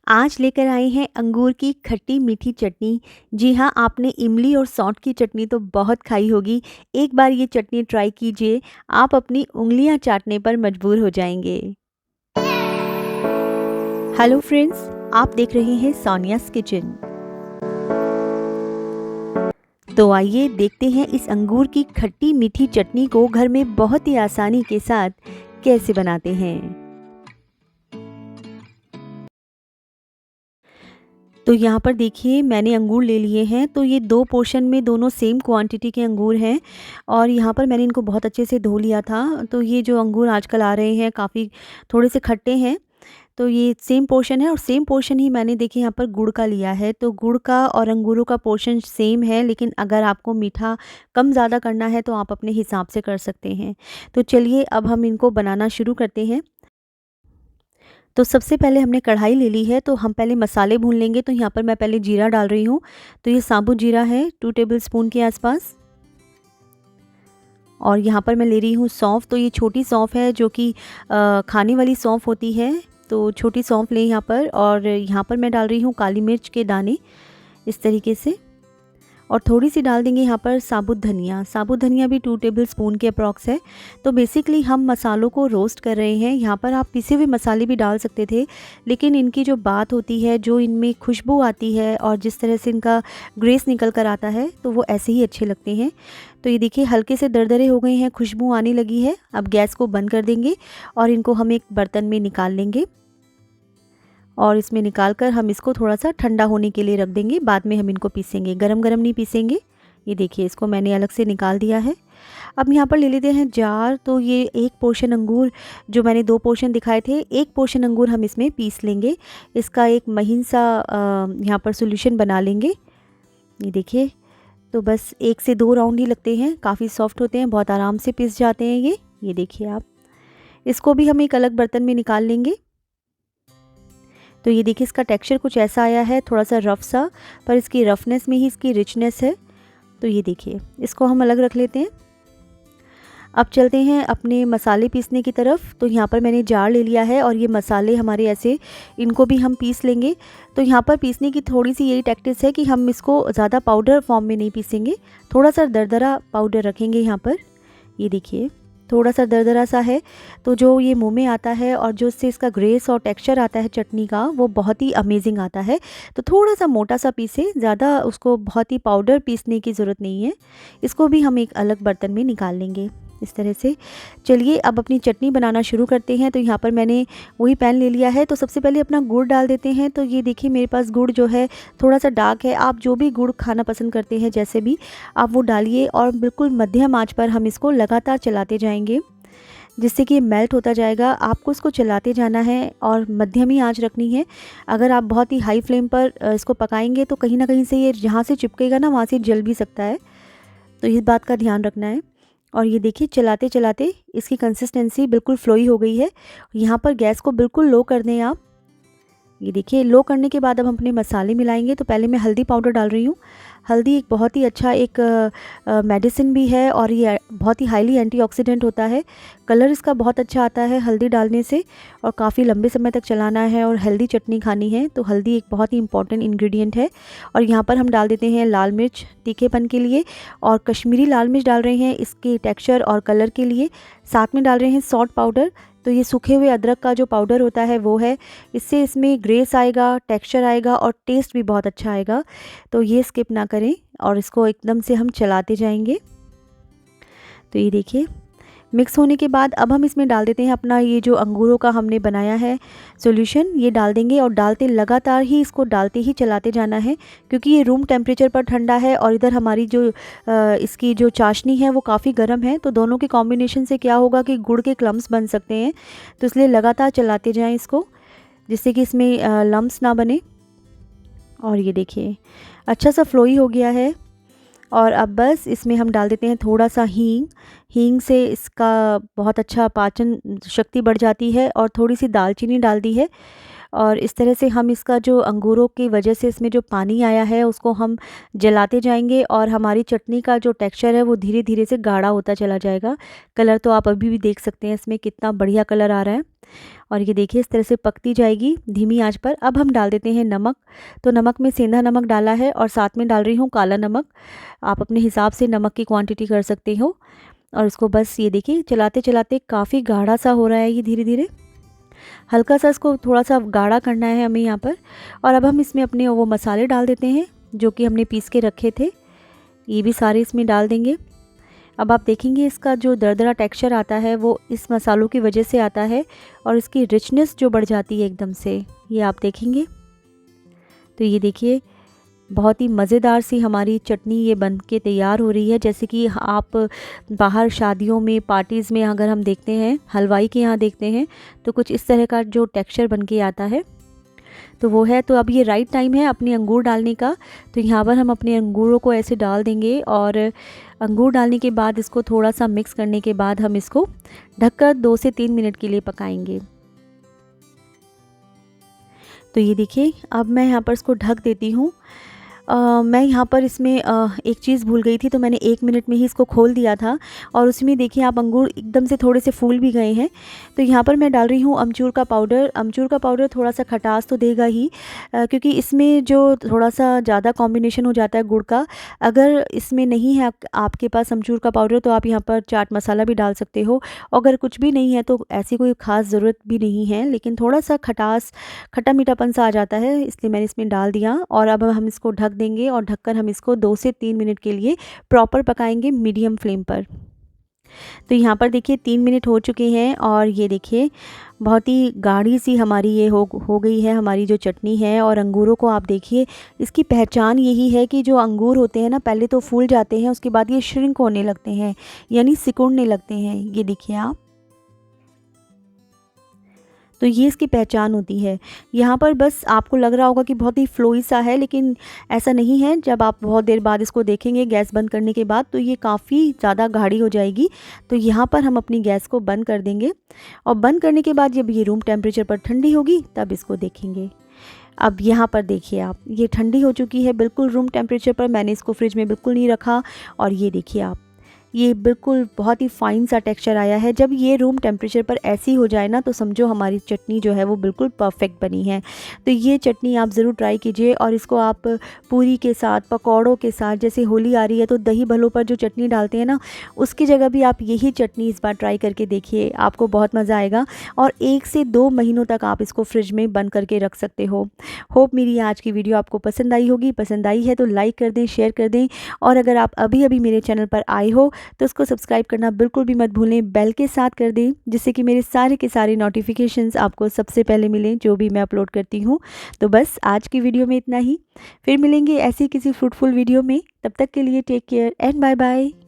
आज लेकर आए हैं अंगूर की खट्टी मीठी चटनी। जी हाँ, आपने इमली और सौंठ की चटनी तो बहुत खाई होगी। एक बार ये चटनी ट्राई कीजिए, आप अपनी उँगलियां चाटने पर मजबूर हो जाएंगे। हेलो फ्रेंड्स, आप देख रहे हैं सोनिया's किचन। तो आइए देखते हैं इस अंगूर की खट्टी मीठी चटनी को घर में बहुत ही आसानी के साथ कैसे बनाते हैं। तो यहाँ पर देखिए मैंने अंगूर ले लिए हैं। तो ये 2 पोर्शन में दोनों सेम क्वांटिटी के अंगूर हैं और यहाँ पर मैंने इनको बहुत अच्छे से धो लिया था। तो ये जो अंगूर आजकल आ रहे हैं काफ़ी थोड़े से खट्टे हैं। तो ये सेम पोर्शन है और सेम पोर्शन ही मैंने देखिए यहाँ पर गुड़ का लिया है। तो गुड़ का और अंगूरों का पोर्शन सेम है, लेकिन अगर आपको मीठा कम ज़्यादा करना है तो आप अपने हिसाब से कर सकते हैं। तो चलिए अब हम इनको बनाना शुरू करते हैं। तो सबसे पहले हमने कढ़ाई ले ली है, तो हम पहले मसाले भून लेंगे। तो यहाँ पर मैं पहले जीरा डाल रही हूँ। तो ये साबुत जीरा है 2 टेबलस्पून के आसपास। और यहाँ पर मैं ले रही हूँ सौंफ। तो ये छोटी सौंफ है जो कि खाने वाली सौंफ होती है। तो छोटी सौंफ लें यहाँ पर। और यहाँ पर मैं डाल रही हूँ काली मिर्च के दाने इस तरीके से। और थोड़ी सी डाल देंगे यहाँ पर साबुत धनिया। साबुत धनिया भी 2 टेबलस्पून के अप्रॉक्स है। तो बेसिकली हम मसालों को रोस्ट कर रहे हैं। यहाँ पर आप पिसे हुए मसाले भी डाल सकते थे, लेकिन इनकी जो बात होती है, जो इनमें खुशबू आती है और जिस तरह से इनका ग्रेस निकल कर आता है, तो वो ऐसे ही अच्छे लगते हैं। तो ये देखिए हल्के से दरदरे हो गए हैं, खुशबू आने लगी है। अब गैस को बंद कर देंगे और इनको हम एक बर्तन में निकाल लेंगे। और इसमें निकाल कर हम इसको थोड़ा सा ठंडा होने के लिए रख देंगे। बाद में हम इनको पीसेंगे, गरम गरम नहीं पीसेंगे। ये देखिए इसको मैंने अलग से निकाल दिया है। अब यहाँ पर ले लेते हैं जार। तो ये एक पोर्शन अंगूर, जो मैंने 2 पोर्शन दिखाए थे, एक पोर्शन अंगूर हम इसमें पीस लेंगे। इसका एक महीन सा यहाँ पर सॉल्यूशन बना लेंगे। ये देखिए, तो बस 1 से 2 राउंड ही लगते हैं, काफ़ी सॉफ्ट होते हैं, बहुत आराम से पिस जाते हैं ये देखिए आप। इसको भी हम एक अलग बर्तन में निकाल लेंगे। तो ये देखिए इसका टेक्सचर कुछ ऐसा आया है, थोड़ा सा रफ़ सा, पर इसकी रफनेस में ही इसकी रिचनेस है। तो ये देखिए इसको हम अलग रख लेते हैं। अब चलते हैं अपने मसाले पीसने की तरफ। तो यहाँ पर मैंने जार ले लिया है और ये मसाले हमारे ऐसे, इनको भी हम पीस लेंगे। तो यहाँ पर पीसने की थोड़ी सी यही टैक्टिस है कि हम इसको ज़्यादा पाउडर फॉर्म में नहीं पीसेंगे, थोड़ा सा दरदरा पाउडर रखेंगे यहाँ पर। ये देखिए थोड़ा सा दरदरा सा है, तो जो ये मुंह में आता है और जो इससे इसका ग्रेस और टेक्सचर आता है चटनी का, वो बहुत ही अमेजिंग आता है। तो थोड़ा सा मोटा सा पीसे, ज़्यादा उसको बहुत ही पाउडर पीसने की ज़रूरत नहीं है। इसको भी हम एक अलग बर्तन में निकाल लेंगे इस तरह से। चलिए अब अपनी चटनी बनाना शुरू करते हैं। तो यहाँ पर मैंने वही पैन ले लिया है। तो सबसे पहले अपना गुड़ डाल देते हैं। तो ये देखिए मेरे पास गुड़ जो है थोड़ा सा डार्क है। आप जो भी गुड़ खाना पसंद करते हैं, जैसे भी आप वो डालिए, और बिल्कुल मध्यम आंच पर हम इसको लगातार चलाते जाएंगे, जिससे कि ये मेल्ट होता जाएगा। आपको इसको चलाते जाना है और मध्यम ही आंच रखनी है। अगर आप बहुत ही हाई फ्लेम पर इसको पकाएंगे तो कहीं ना कहीं से ये जहाँ से चिपकेगा ना, वहाँ से जल भी सकता है। तो इस बात का ध्यान रखना है। और ये देखिए चलाते चलाते इसकी कंसिस्टेंसी बिल्कुल फ्लोई हो गई है। यहाँ पर गैस को बिल्कुल लो कर दें आप। ये देखिए लो करने के बाद अब हम अपने मसाले मिलाएंगे। तो पहले मैं हल्दी पाउडर डाल रही हूँ। हल्दी एक बहुत ही अच्छा एक मेडिसिन भी है और ये बहुत ही हाईली एंटीऑक्सीडेंट होता है। कलर इसका बहुत अच्छा आता है हल्दी डालने से, और काफ़ी लंबे समय तक चलाना है और हेल्दी चटनी खानी है तो हल्दी एक बहुत ही इंपॉर्टेंट इंग्रेडिएंट है। और यहाँ पर हम डाल देते हैं लाल मिर्च तीखेपन के लिए, और कश्मीरी लाल मिर्च डाल रहे हैं इसके टेक्सचर और कलर के लिए। साथ में डाल रहे हैं सॉल्ट पाउडर। तो ये सूखे हुए अदरक का जो पाउडर होता है वो है, इससे इसमें ग्रेस आएगा, टेक्सचर आएगा और टेस्ट भी बहुत अच्छा आएगा। तो ये स्किप ना करें और इसको एकदम से हम चलाते जाएंगे। तो ये देखिए मिक्स होने के बाद अब हम इसमें डाल देते हैं अपना ये जो अंगूरों का हमने बनाया है सॉल्यूशन, ये डाल देंगे। और डालते लगातार ही इसको डालते ही चलाते जाना है, क्योंकि ये रूम टेम्परेचर पर ठंडा है और इधर हमारी जो इसकी जो चाशनी है वो काफ़ी गर्म है। तो दोनों के कॉम्बिनेशन से क्या होगा कि गुड़ के क्लम्स बन सकते हैं। तो इसलिए लगातार चलाते जाएँ इसको, जिससे कि इसमें लम्स ना बने। और ये देखिए अच्छा सा फ्लोई हो गया है। और अब बस इसमें हम डाल देते हैं थोड़ा सा हींग। हींग से इसका बहुत अच्छा पाचन शक्ति बढ़ जाती है। और थोड़ी सी दालचीनी डाल दी है। और इस तरह से हम इसका जो अंगूरों की वजह से इसमें जो पानी आया है उसको हम जलाते जाएंगे और हमारी चटनी का जो टेक्सचर है वो धीरे धीरे से गाढ़ा होता चला जाएगा। कलर तो आप अभी भी देख सकते हैं इसमें कितना बढ़िया कलर आ रहा है। और ये देखिए इस तरह से पकती जाएगी धीमी आंच पर। अब हम डाल देते हैं नमक। तो नमक में सेंधा नमक डाला है और साथ में डाल रही हूँ काला नमक। आप अपने हिसाब से नमक की क्वांटिटी कर सकते हो। और इसको बस ये देखिए चलाते चलाते काफ़ी गाढ़ा सा हो रहा है ये धीरे धीरे। हल्का सा इसको थोड़ा सा गाढ़ा करना है हमें यहाँ पर। और अब हम इसमें अपने वो मसाले डाल देते हैं जो कि हमने पीस के रखे थे, ये भी सारे इसमें डाल देंगे। अब आप देखेंगे इसका जो दरदरा टेक्सचर आता है वो इस मसालों की वजह से आता है और इसकी रिचनेस जो बढ़ जाती है एकदम से, ये आप देखेंगे। तो ये देखिए बहुत ही मज़ेदार सी हमारी चटनी ये बन के तैयार हो रही है। जैसे कि आप बाहर शादियों में, पार्टीज़ में अगर हम देखते हैं, हलवाई के यहाँ देखते हैं, तो कुछ इस तरह का जो टेक्सचर बन के आता है तो वो है। तो अब ये राइट टाइम है अपने अंगूर डालने का। तो यहाँ पर हम अपने अंगूरों को ऐसे डाल देंगे और अंगूर डालने के बाद इसको थोड़ा सा मिक्स करने के बाद हम इसको ढककर 2 से 3 मिनट के लिए पकाएंगे। तो ये देखिए अब मैं यहाँ पर इसको ढक देती हूँ। मैं यहाँ पर इसमें एक चीज़ भूल गई थी, तो मैंने 1 मिनट में ही इसको खोल दिया था और उसमें देखिए आप अंगूर एकदम से थोड़े से फूल भी गए हैं। तो यहाँ पर मैं डाल रही हूँ अमचूर का पाउडर। अमचूर का पाउडर थोड़ा सा खटास तो देगा ही, क्योंकि इसमें जो थोड़ा सा ज़्यादा कॉम्बिनेशन हो जाता है गुड़ का। अगर इसमें नहीं है आपके पास अमचूर का पाउडर तो आप यहाँ पर चाट मसाला भी डाल सकते हो। अगर कुछ भी नहीं है तो ऐसी कोई ख़ास ज़रूरत भी नहीं है, लेकिन थोड़ा सा खटास, खट्टा मीठापन सा आ जाता है, इसलिए मैंने इसमें डाल दिया। और अब हम इसको ढक देंगे और ढककर हम इसको 2 से 3 मिनट के लिए प्रॉपर पकाएंगे मीडियम फ्लेम पर। तो यहाँ पर देखिए 3 मिनट हो चुके हैं और ये देखिए बहुत ही गाढ़ी सी हमारी ये हो गई है हमारी जो चटनी है। और अंगूरों को आप देखिए, इसकी पहचान यही है कि जो अंगूर होते हैं ना, पहले तो फूल जाते हैं, उसके बाद ये श्रिंक होने लगते हैं, यानी सिकुड़ने लगते हैं। ये देखिए आप, तो ये इसकी पहचान होती है। यहाँ पर बस आपको लग रहा होगा कि बहुत ही फ्लोई सा है, लेकिन ऐसा नहीं है। जब आप बहुत देर बाद इसको देखेंगे गैस बंद करने के बाद तो ये काफ़ी ज़्यादा गाढ़ी हो जाएगी। तो यहाँ पर हम अपनी गैस को बंद कर देंगे और बंद करने के बाद जब ये रूम टेम्परेचर पर ठंडी होगी तब इसको देखेंगे। अब यहाँ पर देखिए आप, ये ठंडी हो चुकी है बिल्कुल रूम टेम्परेचर पर। मैंने इसको फ्रिज में बिल्कुल नहीं रखा और ये देखिए आप, ये बिल्कुल बहुत ही फाइन सा टेक्सचर आया है। जब ये रूम टेम्परेचर पर ऐसी हो जाए ना तो समझो हमारी चटनी जो है वो बिल्कुल परफेक्ट बनी है। तो ये चटनी आप ज़रूर ट्राई कीजिए और इसको आप पूरी के साथ, पकौड़ों के साथ, जैसे होली आ रही है तो दही भल्लों पर जो चटनी डालते हैं ना, उसकी जगह भी आप यही चटनी इस बार ट्राई करके देखिए, आपको बहुत मज़ा आएगा। और 1 से 2 महीनों तक आप इसको फ्रिज में बंद करके रख सकते हो। होप मेरी आज की वीडियो आपको पसंद आई होगी। पसंद आई है तो लाइक कर दें, शेयर कर दें। और अगर आप अभी अभी मेरे चैनल पर आए हो तो उसको सब्सक्राइब करना बिल्कुल भी मत भूलें, बेल के साथ कर दें, जिससे कि मेरे सारे के सारे नोटिफिकेशंस आपको सबसे पहले मिलें जो भी मैं अपलोड करती हूँ। तो बस आज की वीडियो में इतना ही। फिर मिलेंगे ऐसी किसी फ्रूटफुल वीडियो में। तब तक के लिए take care and bye bye.